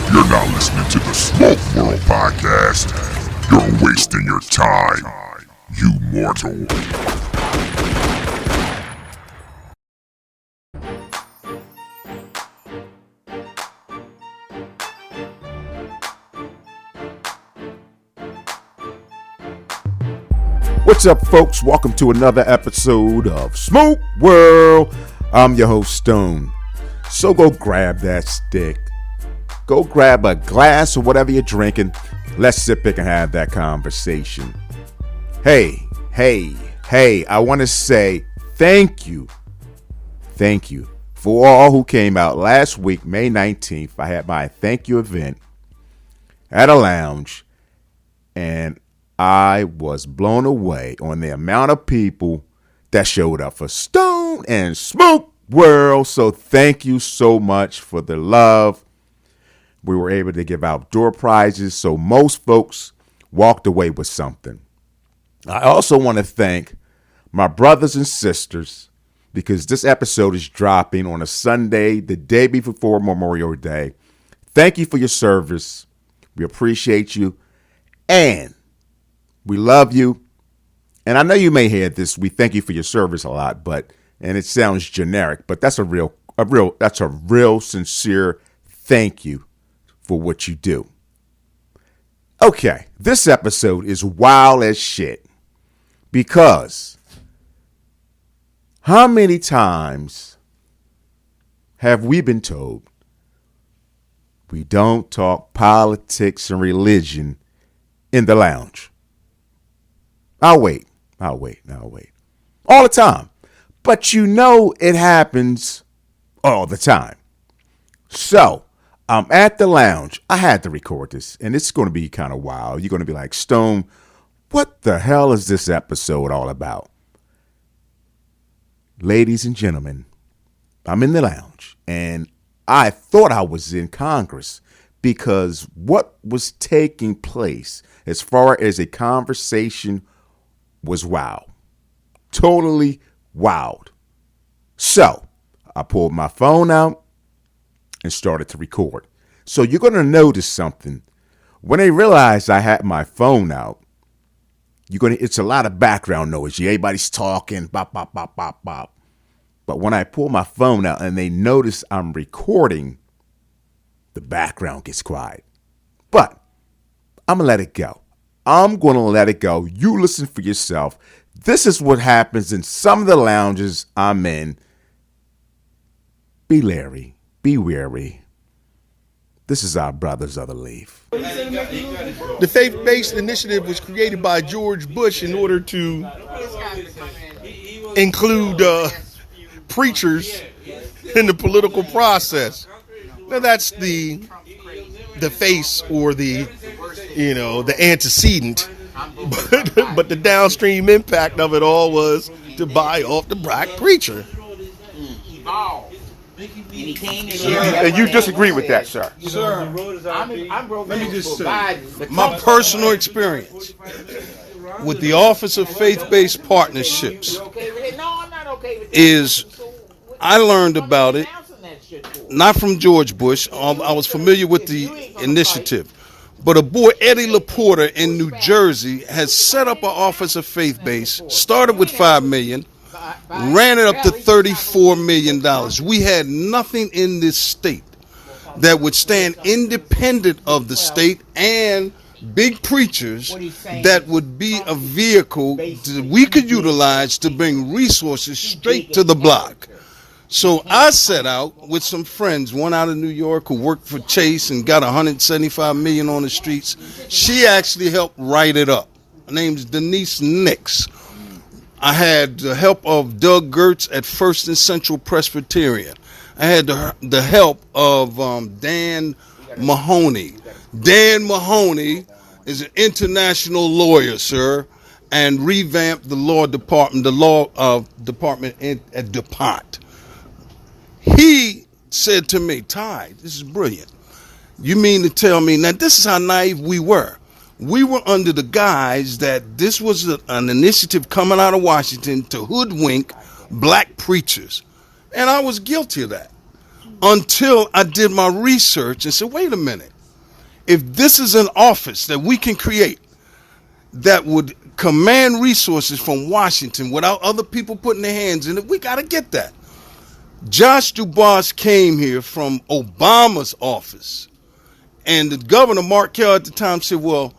If you're not listening to the Smoke World podcast, you're wasting your time, you mortal. What's up, folks? Welcome to another episode of Smoke World. I'm your host, Stone. So go grab that stick. Go grab a glass or whatever you're drinking. Let's sit back and have that conversation. Hey, I want to say thank you. Thank you for all who came out last week, May 19th. I had my thank you event at a lounge, and I was blown away on the amount of people that showed up for Stone and Smoke World. So thank you so much for the love. We were able to give out door prizes, so most folks walked away with something. I also want to thank my brothers and sisters, because this episode is dropping on a Sunday, the day before Memorial Day. Thank you for your service. We appreciate you, and we love you. And I know you may hear this, we thank you for your service a lot, and it sounds generic, but that's a real sincere thank you for what you do. Okay, this episode is wild as shit, because how many times have we been told we don't talk politics and religion in the lounge? I'll wait. All the time. But you know it happens all the time. So, I'm at the lounge. I had to record this, and it's going to be kind of wild. You're going to be like, Stone, what the hell is this episode all about? Ladies and gentlemen, I'm in the lounge, and I thought I was in Congress, because what was taking place as far as a conversation was wild. Totally wild. So I pulled my phone out and started to record. So you're going to notice something. When they realized I had my phone out, it's a lot of background noise. Everybody's talking, bop, bop, bop, bop, bop. But when I pull my phone out and they notice I'm recording, the background gets quiet. But I'm going to let it go. You listen for yourself. This is what happens in some of the lounges I'm in. Be leery. Be wary. This is our brothers of the leaf. The faith-based initiative was created by George Bush in order to include preachers in the political process. Now that's the face, or the antecedent, but the downstream impact of it all was to buy off the black preacher. And you disagree with that, sir? Sir, let me just say, my personal experience with the Office of Faith-Based Partnerships is I learned about it not from George Bush. I was familiar with the initiative. But a boy, Eddie Laporta in New Jersey, has set up an Office of Faith-Based, started with $5 million, ran it up to $34 million. We had nothing in this state that would stand independent of the state and big preachers that would be a vehicle that we could utilize to bring resources straight to the block. So I set out with some friends, one out of New York who worked for Chase and got $175 million on the streets. She actually helped write it up. Her name's Denise Nix. I had the help of Doug Gertz at First and Central Presbyterian. I had the help of Dan Mahoney. Dan Mahoney is an international lawyer, sir, and revamped the law department at DuPont. He said to me, Ty, this is brilliant. You mean to tell me, now this is how naive we were. We were under the guise that this was an initiative coming out of Washington to hoodwink black preachers. And I was guilty of that until I did my research and said, wait a minute. If this is an office that we can create that would command resources from Washington without other people putting their hands in it, we got to get that. Josh Dubois came here from Obama's office, and the governor, Mark Kelly, at the time said, well,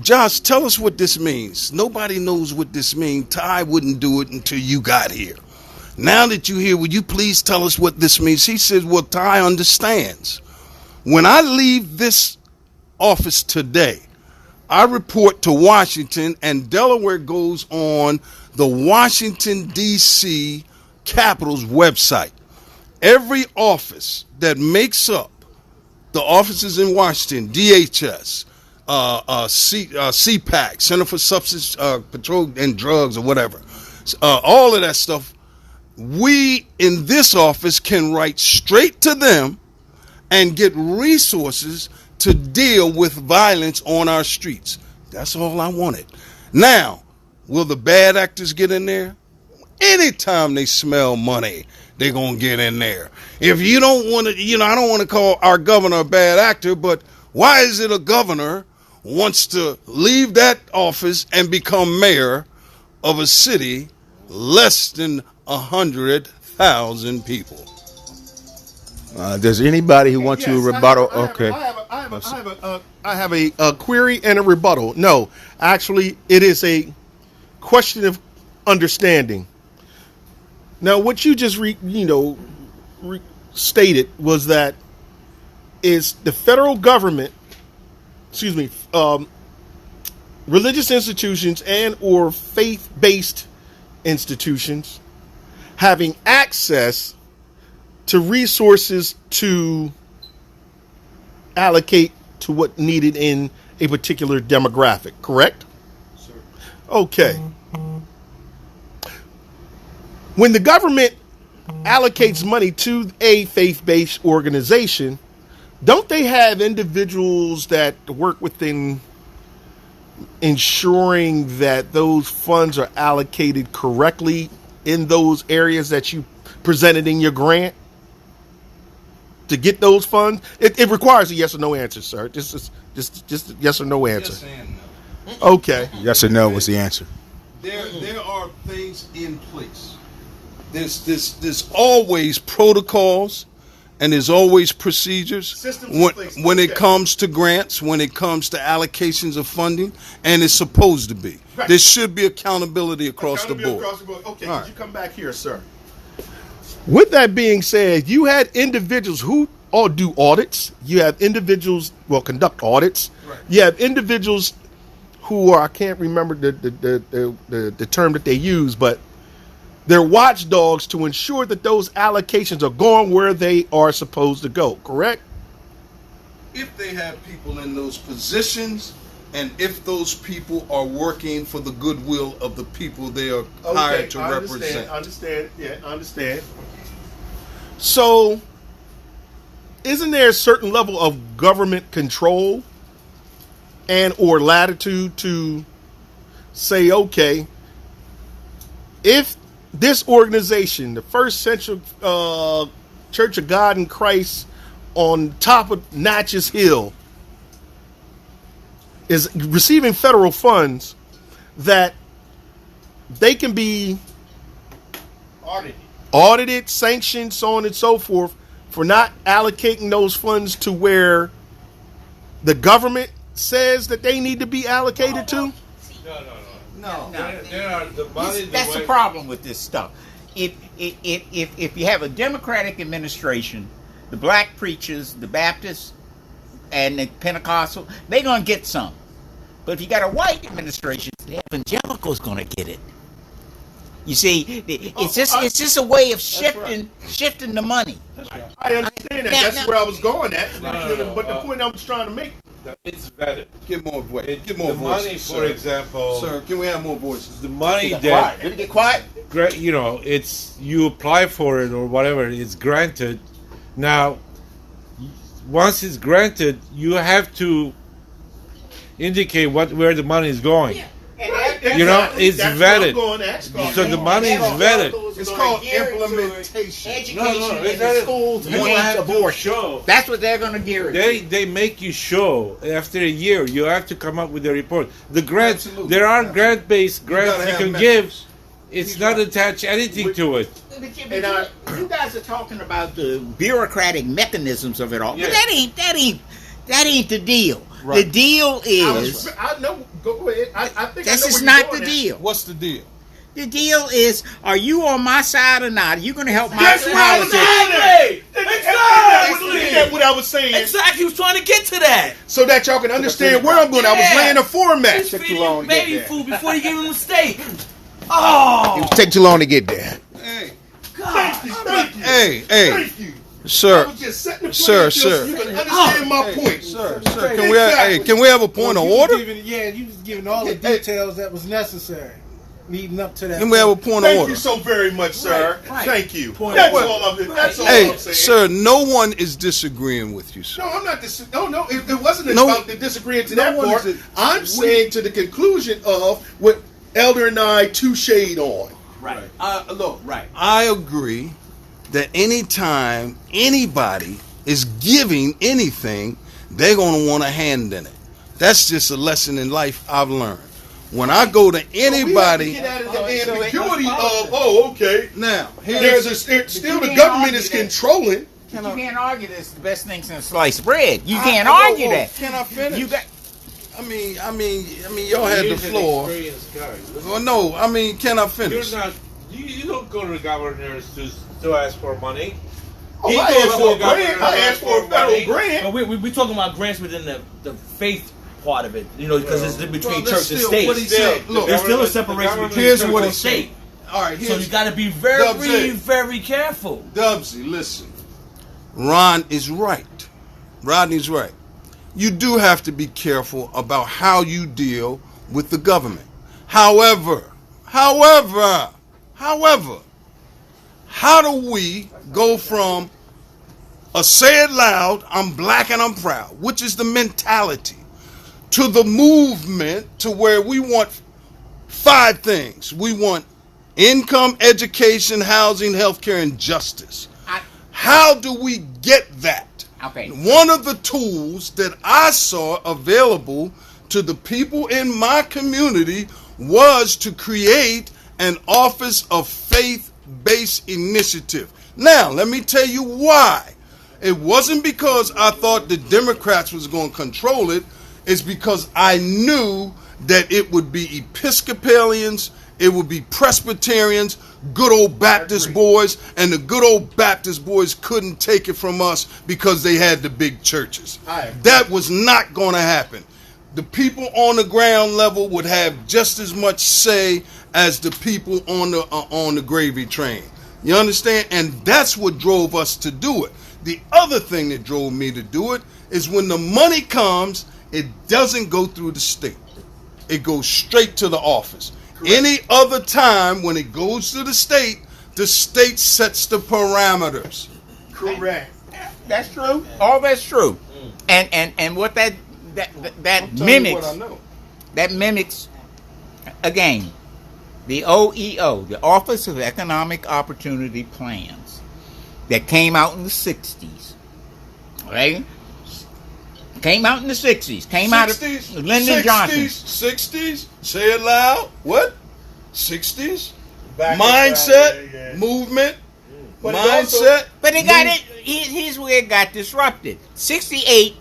Josh, tell us what this means. Nobody knows what this means. Ty wouldn't do it until you got here. Now that you're here, would you please tell us what this means? He says, well, Ty understands. When I leave this office today, I report to Washington, and Delaware goes on the Washington, D.C. Capitol's website. Every office that makes up the offices in Washington, DHS, CPAC, Center for Substance Control and Drugs or whatever, all of that stuff, we in this office can write straight to them and get resources to deal with violence on our streets. That's all I wanted. Now, will the bad actors get in there? Anytime they smell money, they're going to get in there. If you don't want to, I don't want to call our governor a bad actor, but why is it a governor wants to leave that office and become mayor of a city less than 100,000 people? Does anybody who wants to rebuttal? Okay. I have a query and a rebuttal. No, actually, it is a question of understanding. Now, what you just stated was that is the federal government, religious institutions and or faith-based institutions having access to resources to allocate to what needed in a particular demographic, correct? Sir. Okay. When the government allocates money to a faith-based organization, don't they have individuals that work within ensuring that those funds are allocated correctly in those areas that you presented in your grant? To get those funds, it requires a yes or no answer, sir. Just a yes or no answer. Yes and no. Okay. Yes or no was the answer. There are things in place. There's always protocols, and there's always procedures when it comes to grants, when it comes to allocations of funding, and it's supposed to be. Right. There should be accountability across the board. Okay, could you come back here, sir? With that being said, you had individuals who all do audits. You have individuals conduct audits. Right. You have individuals who are, I can't remember the term that they use, but they're watchdogs to ensure that those allocations are going where they are supposed to go, correct? If they have people in those positions, and if those people are working for the goodwill of the people they are hired to represent. Understand. So, isn't there a certain level of government control and or latitude to say, okay, if this organization, the First Central Church of God in Christ on top of Natchez Hill, is receiving federal funds, that they can be audited, sanctioned, so on and so forth, for not allocating those funds to where the government says that they need to be allocated to? No. That's the problem with this stuff. If you have a Democratic administration, the black preachers, the Baptists, and the Pentecostal, they're going to get some. But if you got a white administration, the evangelical's going to get it. You see, it's just a way of shifting the money. I understand that. That's where I was going at. But the point I was trying to make. It's better. Get more voices. Money, for example. Sir, can we have more voices? The money that. Did it get quiet? It's you apply for it or whatever. It's granted. Now, once it's granted, you have to indicate where the money is going. Yeah. And You know, it's That's what I'm vetted. going at. So the money is vetted. It's called implementation. Education No, in the schools You against have to abortion. show. That's what they're going to gear it. They make you show after a year. You have to come up with a report. The grants, there are grant-based grants gotta you have can metrics. give. It's not attached anything to it. You guys are talking about the bureaucratic mechanisms of it all, Yeah. but that ain't the deal. The deal is I know. Go ahead. I think this I know is where not you're the going at. deal. What's the deal? The deal is, are you on my side or not? Are you going to help my That's what I was politics? Exactly. That's what I was saying. Exactly, he was trying to get to that. So that y'all can understand where I'm going. I was Yeah. laying a format. He's took too feeding long to get baby there. food before you give him a steak. Oh, Take too long to get there. Hey, God. Thank you. hey, Thank you. I sir, was just setting the Sir, playing field sir. so you can understand my point. sir. Can we have a point of order? You was giving all the details that was necessary leading up to that. Can we have a point of Thank order? you so very much, sir. Right. Thank you. Point That's of all order. Hey, I'm saying. sir, no one is disagreeing with you, sir. No, I'm not. No. It wasn't No. about the disagreeing to No that one part. is- I'm saying to the conclusion of what Elder and I touche'd on. Right. Look, Right. I agree that anytime anybody is giving anything, they're going to want a hand in it. That's just a lesson in life I've learned. When I go to anybody, So we have to get out of the ambiguity of, okay, now, still the government is controlling. You can't argue this is the best thing since sliced bread. You can't whoa, argue whoa, that. Can I finish? You got. I mean, y'all had the He's an floor. experienced guy. Well, no, I mean, can I You're finish? not. You don't go to the governors to ask for money. Oh, He I goes asked to for a the governor grant. to I ask asked for a for federal money. grant. But we talking about grants within the faith part of it, you know, because it's between Well, church and still, state. what he said, look, There's still a the separation government- between here's church what and he said. state. All right, So you got to be very, Dubsy. very careful. Dubsy, listen. Ron is right. Rodney's right. You do have to be careful about how you deal with the government. However, how do we go from a say it loud, I'm black and I'm proud, which is the mentality, to the movement to where we want 5 things. We want income, education, housing, healthcare, and justice. How do we get that? Okay. One of the tools that I saw available to the people in my community was to create an Office of Faith-Based Initiative. Now, let me tell you why. It wasn't because I thought the Democrats was going to control it. It's because I knew that it would be Episcopalians, it would be Presbyterians, good old Baptist boys, and the good old Baptist boys couldn't take it from us because they had the big churches. That was not going to happen. The people on the ground level would have just as much say as the people on the gravy train. You understand? And that's what drove us to do it. The other thing that drove me to do it is when the money comes, it doesn't go through the state. It goes straight to the office. Correct. Any other time when it goes to the state sets the parameters. Correct. That's true. All that's true. And what that mimics. That mimics again the OEO, the Office of Economic Opportunity Plans, that came out in the 60s. Right? Came out in the 60s. Came out of Lyndon Johnson. 60s. Say it loud. What? 60s. Mindset, movement, mindset. But it got it. Here's where it got disrupted. 68,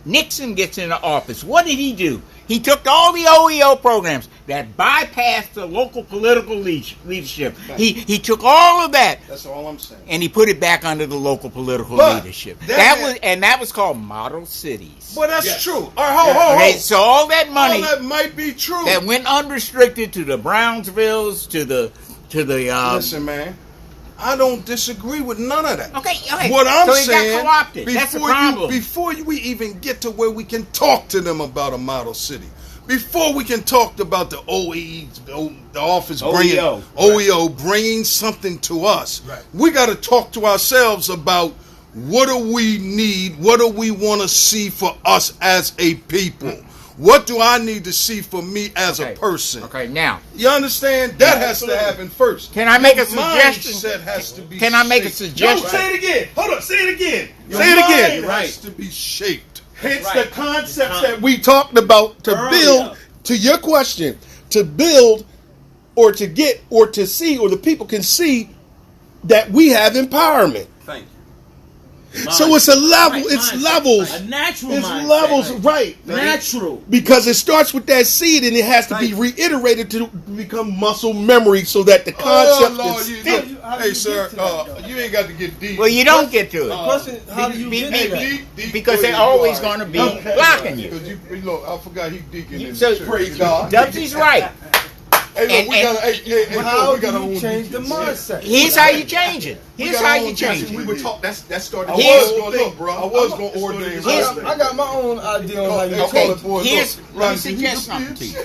Nixon gets into office. What did he do? He took all the OEO programs that bypassed the local political leadership. He took all of that. That's all I'm saying. And he put it back under the local political leadership. That was called model cities. Well, that's true. All right, hold. Okay, so all that money all that might be true. that went unrestricted to the Brownsvilles, to the Listen, man. I don't disagree with none of that. Okay. What I'm so he saying, got co-opted. That's the problem. Before we even get to where we can talk to them about a model city, before we can talk about the the office bringing OEO bringing something to us, we got to talk to ourselves about what do we need, what do we want to see for us as a people. What do I need to see for me as a person? Okay, now. You understand? That has to happen first. Can I make a Your suggestion? mindset has to be Can I make a shaped. suggestion? No, say it again. Hold on, say it again. Your Say it again. mind has to be shaped. Hence the concepts that we talked about to build, to your question, to build or to get or to see, or the people can see that we have empowerment. Thank you. So it's a level, it's levels. A natural It's mindset. levels, right. Natural. Because it starts with that seed and it has to be reiterated to become muscle memory so that the concept Lord, is you, stick. hey, sir, you ain't got to get deep. Well, you don't get to it. Question, how do you get to that? Because they're always going to be blocking you. Because you look, I forgot he deacon in So, the church. Dubsy's right. Hey, look, we gotta, How we gotta do you change the mindset? Here's how you change it. Here's how you change We it. were talking. That started. Here's- I was gonna ordain. I got my own idea on how you Okay, change it. here's, let me suggest something to you.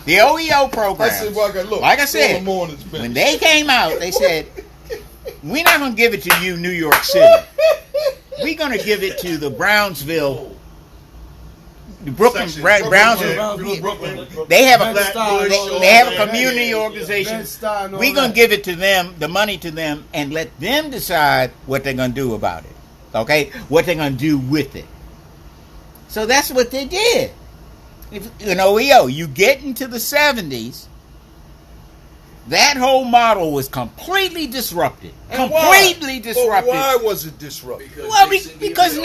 The OEO program, I said, well, look, like I said, morning's been. when they came out, they said, we're not going to give it to you, New York City. We're going to give it to the Brownsville, the Brooklyn, Brownsville. They have a community organization. We're going to give it to them, the money to them, and let them decide what they're going to do about it. Okay? What they're going to do with it. So that's what they did. In OEO, you get into the 70s, that whole model was completely disrupted. Completely disrupted. Why was it disrupted? Well, because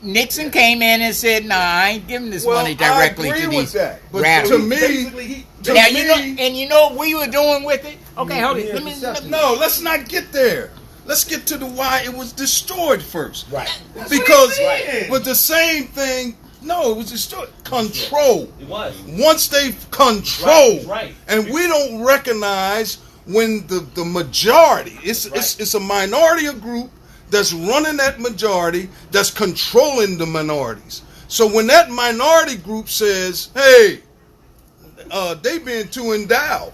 Nixon came in and said, "Nah, I ain't giving this money directly I agree to with these that. But rallies." to me, Now you know what we were doing with it. Okay, hold it. no, let's not get there. Let's get to the why it was destroyed first. Right. Because, but the same thing. No, it was destroyed. Control. It was. Once they control, Right. and we don't recognize when the majority, it's a minority of group that's running that majority, that's controlling the minorities. So when that minority group says, "Hey, they been too endowed.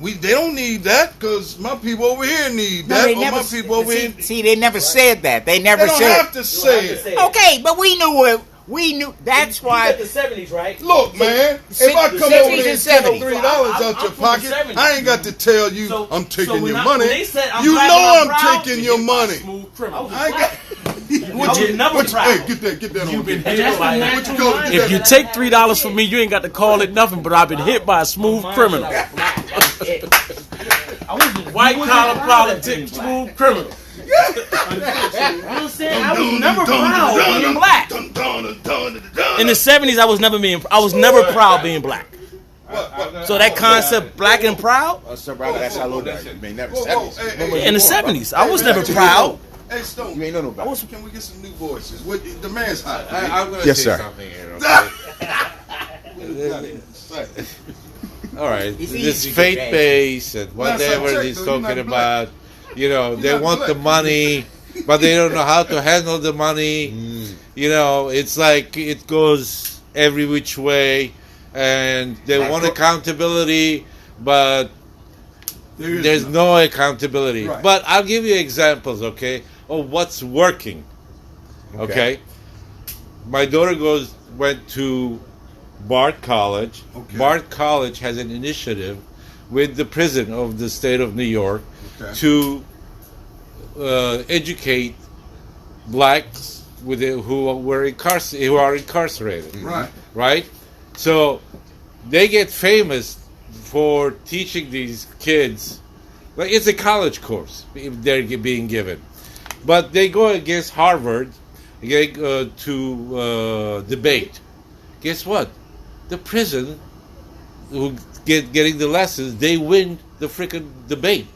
They don't need that because my people over here need that." Or my people over here. See, they never said that. They never They don't said. have to say it. Okay, but we knew it. We knew. That's why. You got the 70s, right? Look, man, if I come 60s over there and and take $70s. $3 out I'm your from the pocket, 70s. I ain't got to tell you So- I'm so taking when your I- money. when they said I'm You black know and I'm I'm proud, taking your money. Smooth criminal. I ain't got. I was never proud. Hey, get that on. You've been What hit by you call it? If you take $3 from me, you ain't got to call it nothing. But I've been hit by a smooth criminal, white collar politics, smooth criminal. I'm saying I was never proud being black. In the '70s, I was never proud being black. So that concept, black and proud, Sir, brother, that's how low that. You may never Whoa, 70s. hey, in the '70s, I was never proud. Hey, Stone. You ain't know nobody. Can we get some new voices? What, the man's hot. I'm going to Yes, say sir. something here. Say. All right, It's easy this to faith get base and whatever check, he's though, you're talking not black. about, you know, they not want black. the money, but they don't know how to handle the money. You know, it's like it goes every which way, and they want accountability, but there's no accountability. Right. But I'll give you examples, okay, of what's working. Okay, my daughter went to Bard College. Okay. Bard College has an initiative with the prison of the state of New York to educate blacks who are incarcerated. Right. Right. So they get famous for teaching these kids. Like it's a college course they're being given, but they go against Harvard to debate. Guess what? The prison who getting the lessons, they win the freaking debate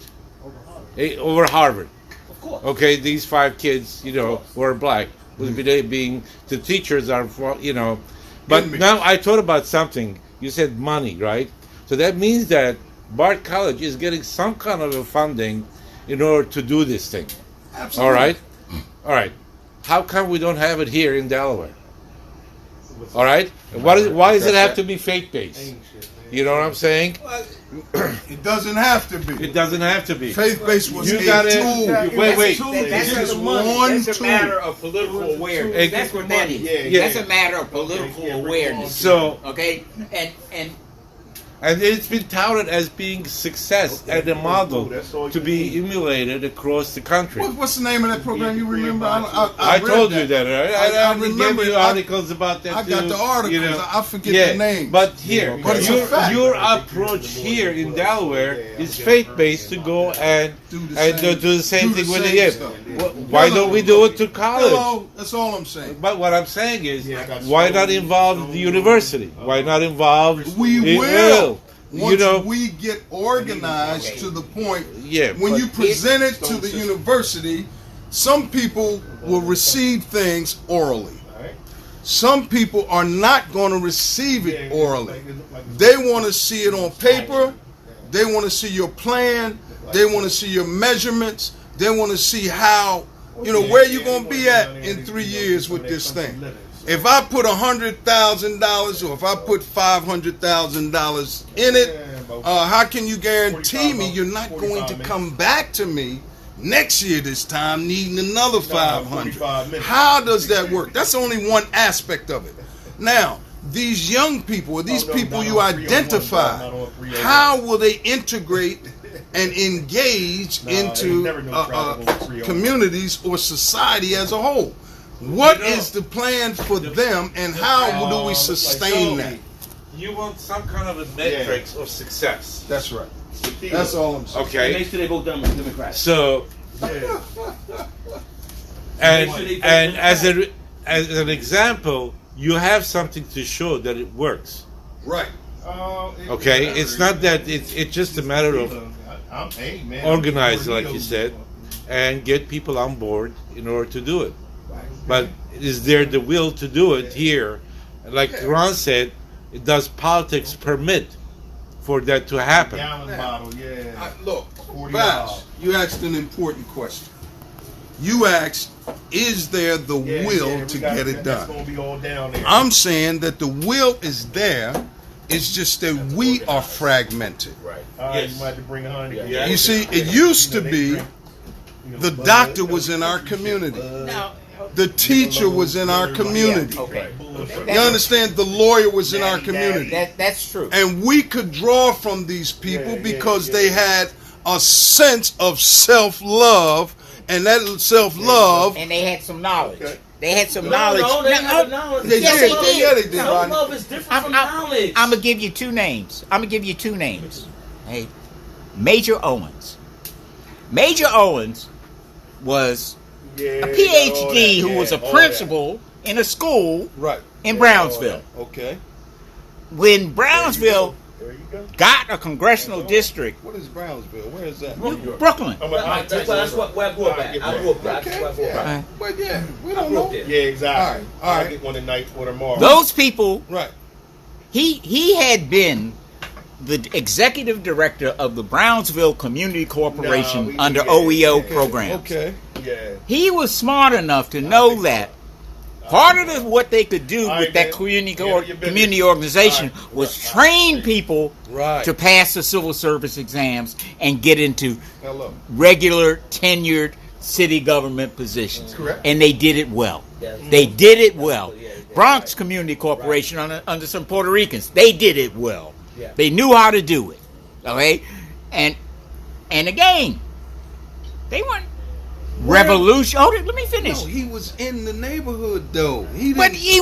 over Harvard. Of course. Okay, these 5 kids, you know, were black. Being the teachers are, you know, but now I thought about something. You said money, right? So that means that Bard College is getting some kind of a funding in order to do this thing. Absolutely. All right. How come we don't have it here in Delaware? All right. Why does it have to be faith-based? You know what I'm saying? It doesn't have to be. It doesn't have to be. Faith-based was You a gotta- tool. Wait. That's just just one. one That's a tool. matter of political awareness. That's what that is. Yeah. That's a matter of political awareness. So, Okay, and and it's been touted as being success and a model to be emulated across the country. What's the name of that program? You remember? I read told you that. Right? I remember remember you it. articles about that I got too, the articles. you know. I forget the name. But here, But it's a fact. your approach here in Delaware is faith-based to go and do the same thing with the stuff. Why don't we do it to college? Hello, that's all I'm saying. But what I'm saying is, why not involve the university? Why not involve? We will. Once You know, we get organized to the point Yeah, when but you present it to the university, some people will receive things orally. Some people are not going to receive it orally. They want to see it on paper. They want to see your plan. They want to see your measurements. They want to see how, where you're going to be at in 3 years with this thing. If I put $100,000 or if I put $500,000 in it, how can you guarantee me you're not going to come back to me next year this time needing another 500? How does that work? That's only one aspect of it. Now, these young people or these people you identify, how will they integrate and engage into communities or society as a whole? What is the plan for them, and how do we sustain that? You want some kind of a metrics of success. That's right. That's all I'm saying. Okay. Make sure they vote Democrat. So, and as an example, you have something to show that it works. Right. Okay. It's not that it's just a matter of organize, like you said, and get people on board in order to do it. But is there the will to do it here? Like Ron said, does politics permit for that to happen? Look, Bash, you asked an important question. You asked, is there the will to get it done? I'm saying that the will is there. It's just that we are fragmented. Yes. You see, it used to be the doctor was in our community. The teacher was in our community. You understand? The lawyer was in our community. that's true. And we could draw from these people because they had a sense of self-love, and that self-love... And they had some knowledge. They had some knowledge. No, they had knowledge. They Yes, did. they did. Yeah, they did, Rodney. Self-love is different from knowledge. I'm gonna give you two names. Hey, Major Owens. Major Owens was a PhD who was a principal in a school in Brownsville. Okay. When Brownsville got a congressional district, What is Brownsville? Where is that? Brooklyn. That's where I grew up at. I grew up there. That's where I grew up at. Well, yeah, we I don't grew up know. there. Yeah, exactly. All right. I'll get one tonight or tomorrow. Those people, Right. he had been the executive director of the Brownsville Community Corporation under OEO programs. Okay. Yeah. He was smart enough to know that part of what they could do All with right, that man. community Yeah, community organization all right. was train people Right. to pass the civil service exams and get into Hello. regular tenured city government positions. Correct. And they did it well. Yes. They did it well. Bronx Community Corporation under some Puerto Ricans, they did it well. Yeah. They knew how to do it. Okay? And again, they weren't revolution. Oh, let me finish. No, he was in the neighborhood though. He But didn't. he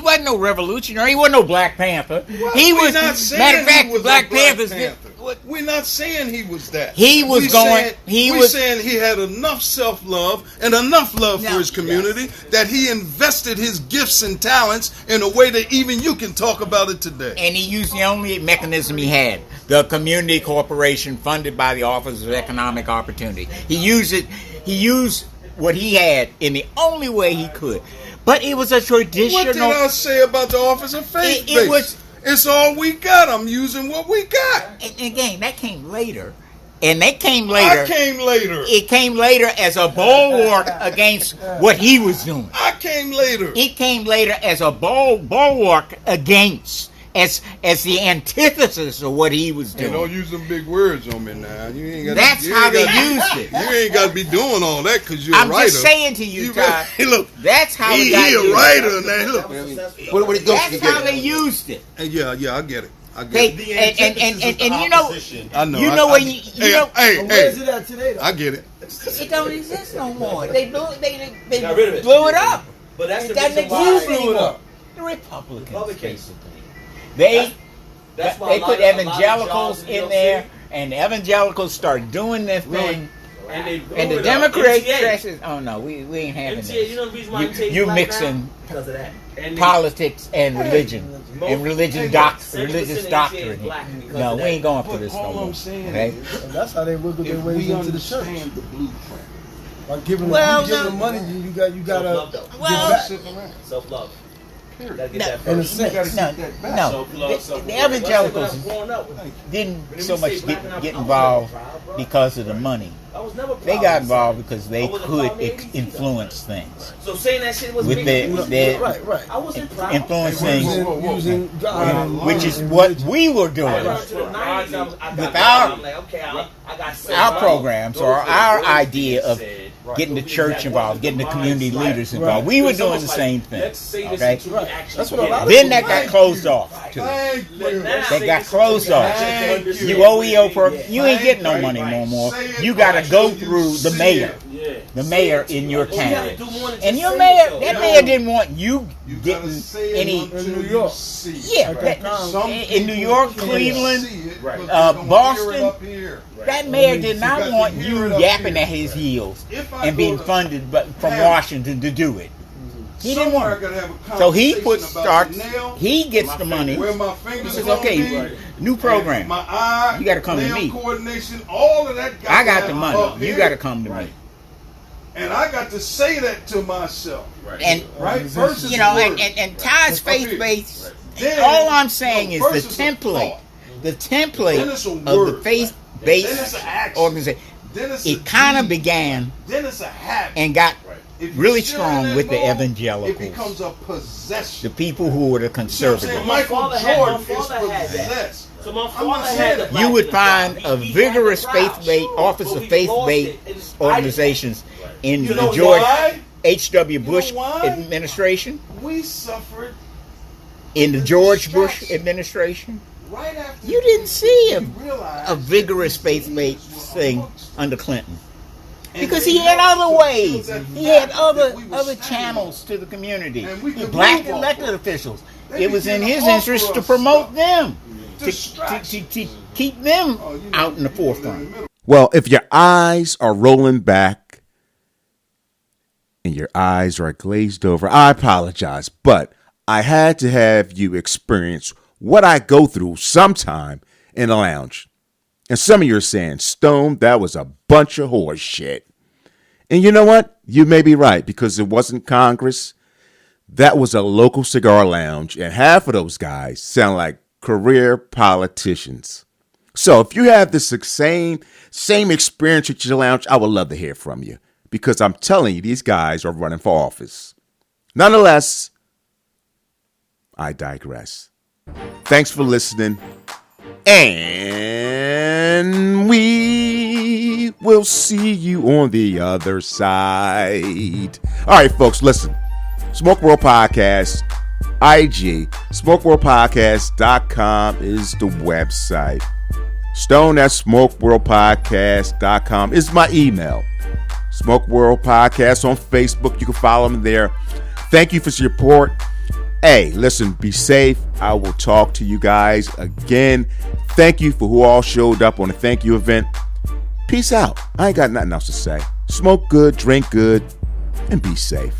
wasn't no revolutionary. He wasn't no Black Panther. He We're was. not saying Matter of fact, he was Black a Black Panthers. Panther. We're not saying he was that. He was We going- Saying, he we're was- saying he had enough self-love and enough love for No, his community that he invested his gifts and talents in a way that even you can talk about it today. And he used the only mechanism he had, the community corporation funded by the Office of Economic Opportunity. He used it. He used what he had in the only way he could. But it was a traditional. What did I say about the Office of Faith? It was- It's all we got. I'm using what we got. And again, that came later. And they came later. I came later. It came later as a bulwark against what he was doing. I came later. It came later as a bulwark against, as the antithesis of what he was doing. Hey, don't use them big words on me now. You ain't got. That's how they used it. You ain't got to be doing all that because you're a writer. I'm just saying to you, Todd. Hey, look, that's how he got a writer now. Look, what it goes that's how they used it. Hey, yeah, I get it. And you know, I know. You know when you know. Hey, where's it at today, though? I get it. It don't exist no more. They blew Got rid of it. blew it up. But that's It the doesn't reason why exist anymore. The Republicans, basically. They put evangelicals in there, and the evangelicals start doing their thing. And the Democrats says, "Oh no, we ain't having this. You know the reason why You mixing because of that. politics and religion and religious doctrine. No, we ain't going for this no more. Okay? And that's how they wiggle their ways into the church. The blueprint. By giving them money, you gotta give back. Self-love. In a sense. No. The evangelicals didn't so much get involved because of the money. They got involved because they could influence things. So saying that shit was with their right. I wasn't proud. influence things, Using God, which is what we were doing with our programs or our idea of getting the church involved, getting the community leaders involved. We were doing the same thing. Okay? That's what a lot of Then that got closed off too. That got closed off. You OEO program, you ain't getting no money no more. You got to go through the mayor. The mayor in your town. And your mayor, that mayor didn't want you getting any in New York. In New York, Cleveland, Boston, that mayor did not want you yapping at his heels and being funded from Washington to do it. He didn't want it. So he he gets the money. He says, okay, new program. You got to come to me. I got the money. You got to come to me. And I got to say that to myself. And versus and Todd's faith-based. All I'm saying is the template of the faith-based organization. It kind of began and got really strong with the evangelicals. It becomes a possession. The people who were the conservatives. Michael Jordan is possessed. You would find a vigorous faith-based office of faith-based organizations in the George H.W. Bush administration, we suffered in the George Bush administration. Right after you didn't see a vigorous faith-based thing under Clinton. Because he had other ways. He had other channels to the community. Black elected officials. It was in his interest to promote them. To keep them out in the forefront. Well, if your eyes are rolling back and your eyes are glazed over, I apologize, but I had to have you experience what I go through sometime in a lounge. And some of you are saying, Stone, that was a bunch of horse shit. And you know what? You may be right, because it wasn't Congress. That was a local cigar lounge, and half of those guys sound like career politicians. So if you have this same experience at your lounge, I would love to hear from you, because I'm telling you, these guys are running for office. Nonetheless, I digress. Thanks for listening, and we will see you on the other side. All right, folks, listen. Smoke World Podcast, IG, SmokeWorldPodcast.com is the website. Stone at SmokeWorldPodcast.com is my email. Smoke World Podcast on Facebook. You can follow me there. Thank you for your support. Hey, listen, be safe. I will talk to you guys again. Thank you for who all showed up on the thank you event. Peace out. I ain't got nothing else to say. Smoke good, drink good, and be safe.